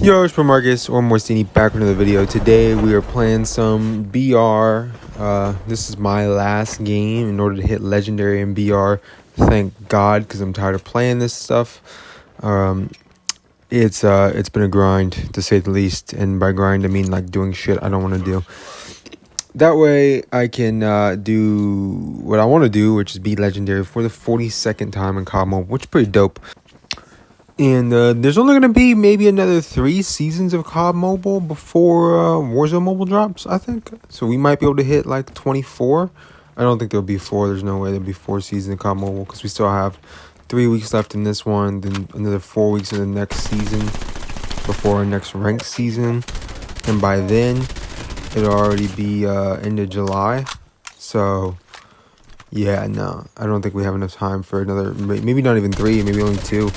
Yo, it's Marcus or Morstini back with another video. Today we are playing some BR. This is my last game in order to hit legendary in BR. Thank God, because I'm tired of playing this stuff. It's been a grind to say the least, and by grind I mean like doing shit I don't want to do. That way I can do what I want to do, which is be legendary for the 42nd time in COD Mobile, which is pretty dope. And there's only going to be maybe another 3 seasons of COD Mobile before Warzone Mobile drops, I think. So we might be able to hit like 24. I don't think there'll be 4. There's no way there'll be 4 seasons of COD Mobile because we still have 3 weeks left in this one, then another 4 weeks in the next season before our next ranked season. And by then, it'll already be end of July. So, yeah, no. I don't think we have enough time for another, maybe not even 3, maybe only 2.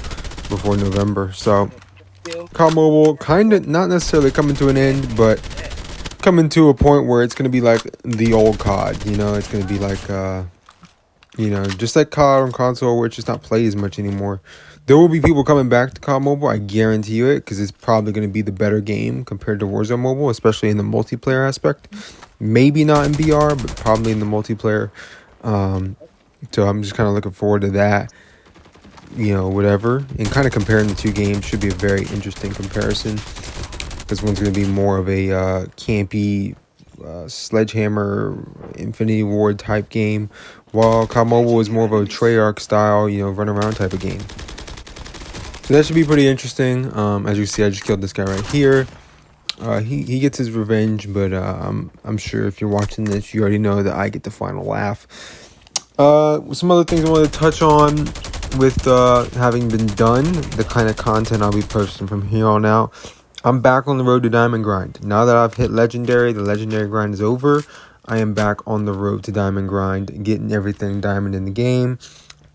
Before November. So COD Mobile kind of not necessarily coming to an end, but coming to a point where it's going to be like the old COD, you know. It's going to be like just like COD on console, where it's just not played as much anymore. There will be people coming back to COD Mobile, I guarantee you it, because it's probably going to be the better game compared to Warzone Mobile, especially in the multiplayer aspect. Maybe not in BR, but probably in the multiplayer. So I'm just kind of looking forward to that. You know, whatever, and kind of comparing the two games should be a very interesting comparison, because one's going to be more of a campy sledgehammer Infinity Ward type game, while COD Mobile is more of a Treyarch style, you know, run around type of game. So that should be pretty interesting. As you see, I just killed this guy right here. He gets his revenge, but I'm sure if you're watching this, you already know that I get the final laugh. Some other things I wanted to touch on with having been done, the kind of content I'll be posting from here on out. I'm back on the road to Diamond Grind. Now that I've hit Legendary, the Legendary Grind is over. I am back on the road to Diamond Grind, getting everything Diamond in the game.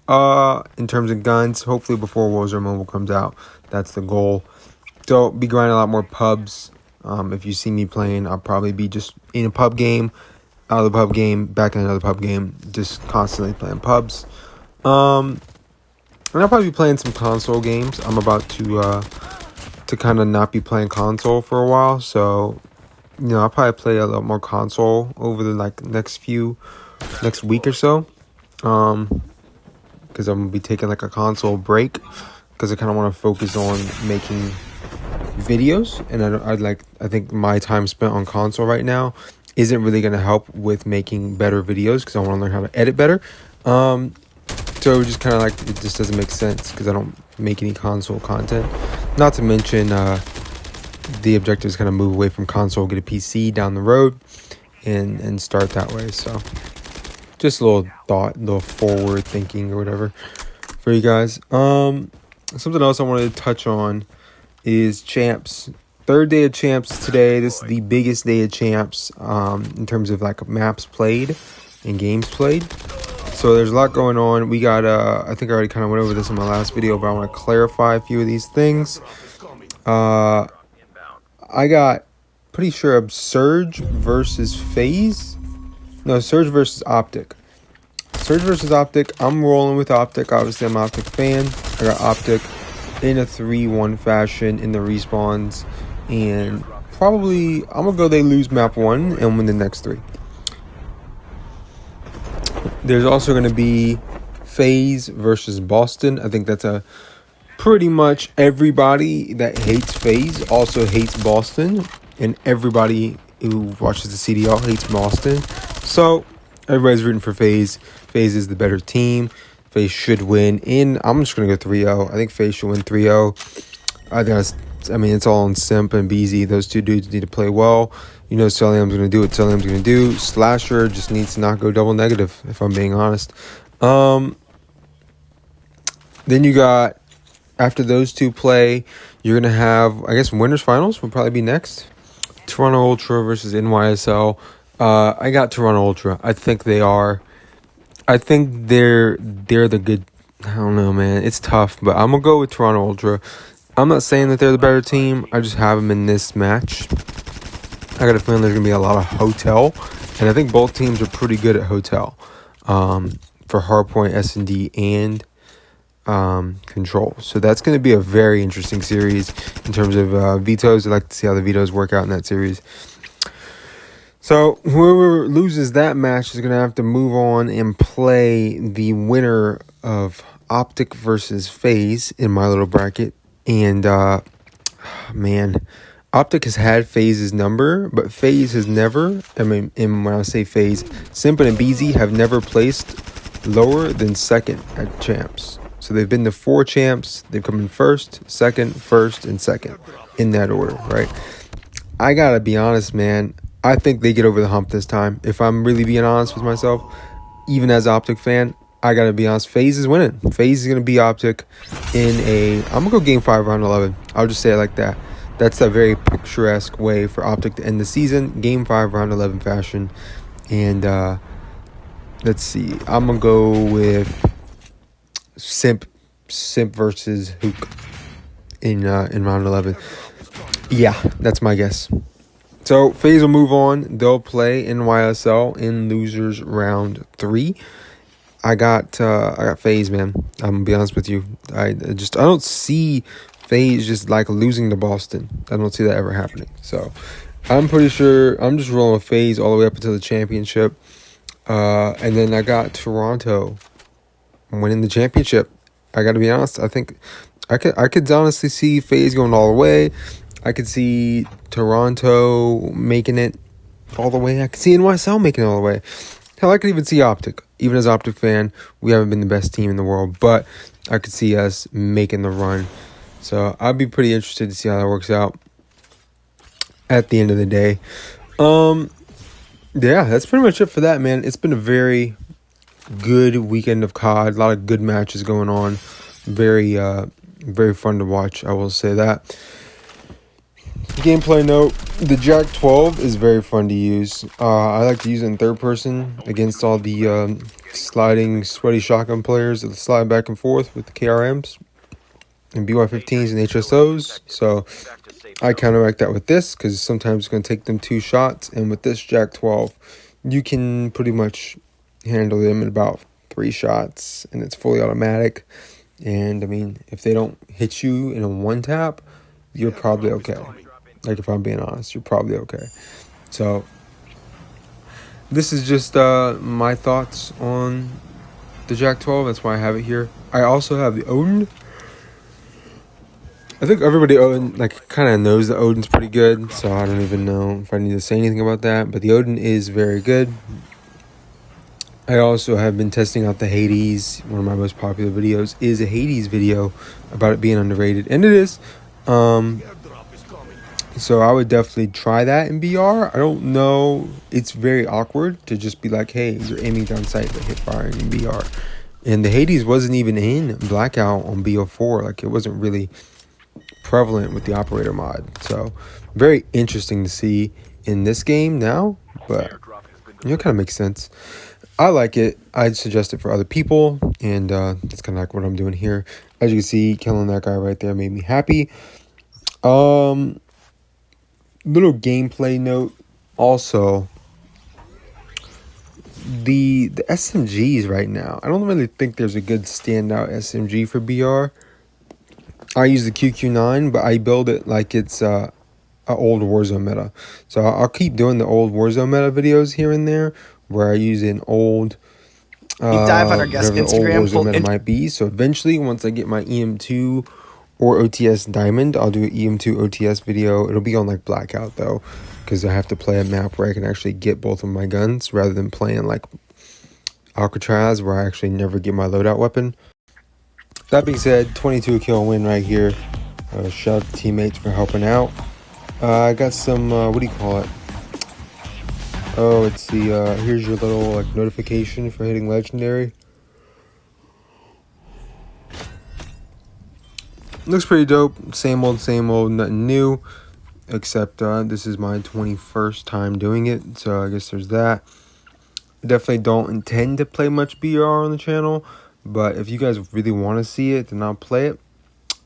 In terms of guns, hopefully before Warzone Mobile comes out. That's the goal. So, be grinding a lot more pubs. If you see me playing, I'll probably be just in a pub game, out of the pub game, back in another pub game, just constantly playing pubs. And I'll probably be playing some console games. I'm about to kind of not be playing console for a while, so you know, I'll probably play a lot more console over the next week or so. Because I'm gonna be taking like a console break, because I kind of want to focus on making videos, and I think my time spent on console right now isn't really gonna help with making better videos, because I want to learn how to edit better. So just kind of like, it just doesn't make sense because I don't make any console content. Not to mention the objective is kind of move away from console, get a PC down the road, and start that way. So just a little thought, a little forward thinking or whatever for you guys. Something else I wanted to touch on is champs. Third day of champs today. This is the biggest day of champs in terms of like maps played and games played. So there's a lot going on. We got, I think I already kind of went over this in my last video, but I want to clarify a few of these things. I got pretty sure Surge versus FaZe. No, Surge versus Optic. Surge versus Optic. I'm rolling with Optic. Obviously, I'm an Optic fan. I got Optic in a 3-1 fashion in the respawns. And probably, I'm going to go they lose map 1 and win the next 3. There's also going to be FaZe versus Boston. I think that's a pretty much everybody that hates FaZe also hates Boston, and everybody who watches the CDL hates Boston. So everybody's rooting for FaZe. FaZe is the better team. FaZe should win. I'm just going to go 3-0. I think FaZe should win 3-0. I mean, it's all on Simp and BZ. Those two dudes need to play well. You know, Cellium's going to do what Cellium's going to do. Slasher just needs to not go double negative, if I'm being honest. Then you got, after those two play, you're going to have, I guess, winners finals will probably be next. Toronto Ultra versus NYSL. I got Toronto Ultra. I think they are. I think they're the good. I don't know, man. It's tough, but I'm going to go with Toronto Ultra. I'm not saying that they're the better team. I just have them in this match. I got a feeling there's going to be a lot of hotel. And I think both teams are pretty good at hotel. For Hardpoint, S&D, and control. So that's going to be a very interesting series in terms of vetoes. I'd like to see how the vetoes work out in that series. So whoever loses that match is going to have to move on and play the winner of Optic versus FaZe in my little bracket. And man, Optic has had FaZe's number, but FaZe has never, and when I say FaZe, Simp and BZ have never placed lower than second at champs. So they've been to 4 champs. They've come in first, second, and second in that order, right? I gotta be honest, man. I think they get over the hump this time. If I'm really being honest with myself, even as an Optic fan, I gotta be honest. FaZe is winning. FaZe is gonna be Optic in a. I'm gonna go Game 5, Round 11. I'll just say it like that. That's a very picturesque way for Optic to end the season. Game 5, Round 11 fashion. And let's see. I'm gonna go with Simp versus Hook in Round 11. Yeah, that's my guess. So FaZe will move on. They'll play NYSL in losers round 3. I got FaZe, man. I'm gonna be honest with you. I don't see FaZe just like losing to Boston. I don't see that ever happening. So I'm pretty sure I'm just rolling with FaZe all the way up until the championship. And then I got Toronto winning the championship. I got to be honest. I think I could honestly see FaZe going all the way. I could see Toronto making it all the way. I could see NYSL making it all the way. Hell, I could even see Optic. Even as an Optic fan, we haven't been the best team in the world, but I could see us making the run. So I'd be pretty interested to see how that works out at the end of the day. Yeah, that's pretty much it for that, man. It's been a very good weekend of COD. A lot of good matches going on. Very fun to watch, I will say that. Gameplay note, the Jack 12 is very fun to use. I like to use it in third person against all the sliding sweaty shotgun players that slide back and forth with the KRMs and BY-15s and HSOs. So I counteract that with this because sometimes it's going to take them 2 shots. And with this Jack 12, you can pretty much handle them in about 3 shots. And it's fully automatic. And, I mean, if they don't hit you in a 1-tap, you're probably okay. Like, if I'm being honest, you're probably okay. So, this is just my thoughts on the Jack 12. That's why I have it here. I also have the Odin. I think everybody kind of knows the Odin's pretty good. So, I don't even know if I need to say anything about that. But the Odin is very good. I also have been testing out the Hades. One of my most popular videos is a Hades video about it being underrated. And it is. So I would definitely try that in BR. I don't know. It's very awkward to just be like, hey, you're aiming down sight but hip firing in BR. And the Hades wasn't even in Blackout on BO4. Like, it wasn't really prevalent with the operator mod. So very interesting to see in this game now. But, it kind of makes sense. I like it. I'd suggest it for other people. And that's kind of like what I'm doing here. As you can see, killing that guy right there made me happy. Little gameplay note also, the SMGs right now, I don't really think there's a good standout SMG for BR. I use the QQ9, but I build it like it's a old Warzone meta. So I'll keep doing the old Warzone meta videos here and there where I use an old dive on our guest Instagram, old Warzone meta might be. So eventually, once I get my EM2 or OTS Diamond, I'll do an EM2 OTS video. It'll be on like Blackout though, because I have to play a map where I can actually get both of my guns rather than playing like Alcatraz where I actually never get my loadout weapon. That being said, 22 kill win right here. Shout out to teammates for helping out. I got some, what do you call it? Oh, it's the, here's your little like notification for hitting legendary. Looks pretty dope. Same old, nothing new. Except this is my 21st time doing it. So I guess there's that. Definitely don't intend to play much BR on the channel. But if you guys really want to see it, then I'll play it.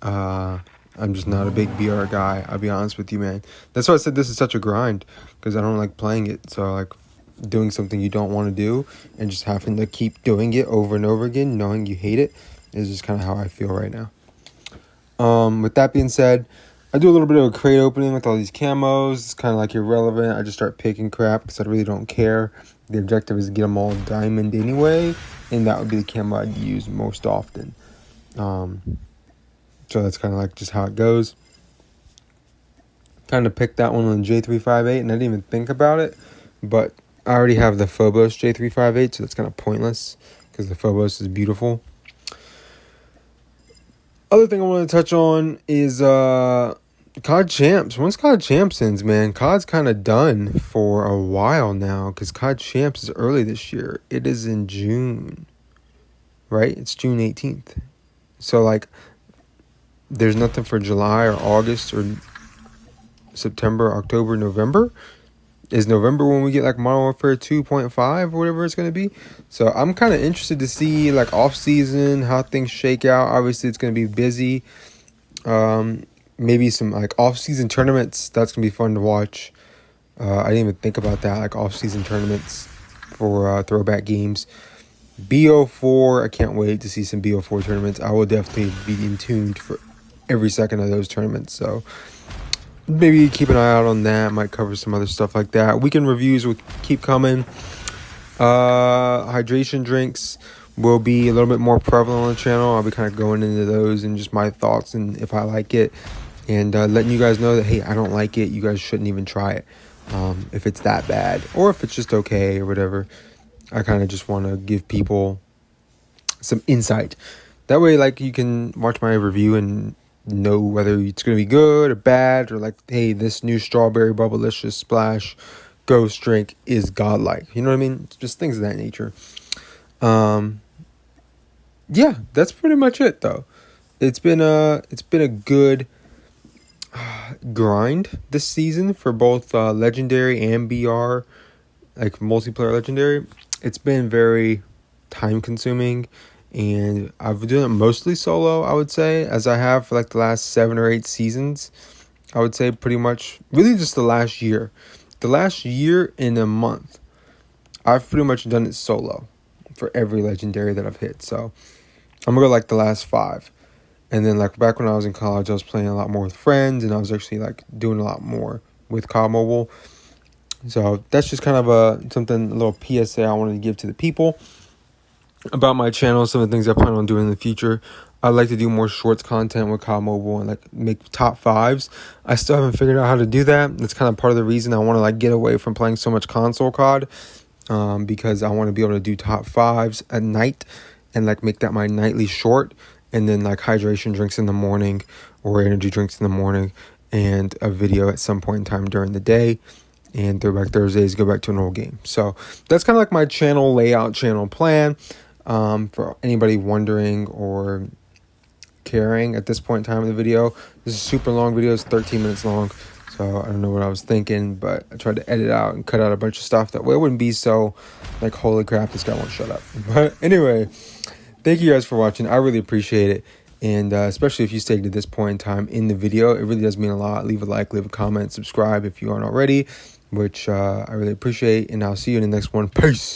I'm just not a big BR guy. I'll be honest with you, man. That's why I said this is such a grind. Because I don't like playing it. So like doing something you don't want to do. And just having to keep doing it over and over again. Knowing you hate it. is just kind of how I feel right now. With that being said, I do a little bit of a crate opening with all these camos. It's kind of like irrelevant. I just start picking crap because I really don't care. The objective is to get them all diamond anyway, and that would be the camo I'd use most often. So that's kind of like just how it goes. Kind of picked that one on the J358, and I didn't even think about it, but I already have the Phobos J358, so that's kind of pointless because the Phobos is beautiful. Other thing I want to touch on is COD Champs. Once COD Champs ends, man, COD's kind of done for a while now because COD Champs is early this year. It is in June, right? It's June 18th. So, like, there's nothing for July or August or September, October, November. Is November when we get like Modern Warfare 2.5 or whatever it's going to be. So I'm kind of interested to see like off season, how things shake out. Obviously it's going to be busy. Maybe some like off season tournaments. That's going to be fun to watch. I didn't even think about that, like off season tournaments for throwback games. BO4, I can't wait to see some BO4 tournaments. I will definitely be in tuned for every second of those tournaments. So maybe keep an eye out on that. Might cover some other stuff like that. Weekend reviews will keep coming. Hydration drinks will be a little bit more prevalent on the channel. I'll be kind of going into those and just my thoughts and if I like it. And letting you guys know that, hey, I don't like it. You guys shouldn't even try it. If it's that bad. Or if it's just okay or whatever. I kind of just want to give people some insight. That way, like, you can watch my review and know whether it's going to be good or bad, or like, hey, this new strawberry bubblicious splash ghost drink is godlike. You know what I mean? It's just things of that nature. Yeah, that's pretty much it though. It's been a good grind this season for both legendary and BR, like multiplayer legendary. It's been very time consuming. And I've been doing it mostly solo, I would say, as I have for like the last 7 or 8 seasons. I would say pretty much, really just the last year. The last year and a month, I've pretty much done it solo for every legendary that I've hit. So I'm going to go like the last 5. And then like back when I was in college, I was playing a lot more with friends. And I was actually like doing a lot more with COD Mobile. So that's just kind of a little PSA I wanted to give to the people about my channel, some of the things I plan on doing in the future. I'd like to do more shorts content with COD Mobile and like make top 5s. I still haven't figured out how to do that. That's kind of part of the reason I want to like get away from playing so much console COD, because I want to be able to do top 5s at night and like make that my nightly short, and then like hydration drinks in the morning or energy drinks in the morning and a video at some point in time during the day. And Throwback Thursdays, go back to an old game. So that's kind of like my channel layout, channel plan. For anybody wondering or caring at this point in time in the video, this is a super long video. It's 13 minutes long, so I don't know what I was thinking, but I tried to edit out and cut out a bunch of stuff that way it wouldn't be so like, holy crap, this guy won't shut up. But anyway, thank you guys for watching. I really appreciate it, and especially if you stayed to this point in time in the video, it really does mean a lot. Leave a like, leave a comment, subscribe if you aren't already, which I really appreciate, and I'll see you in the next one. Peace.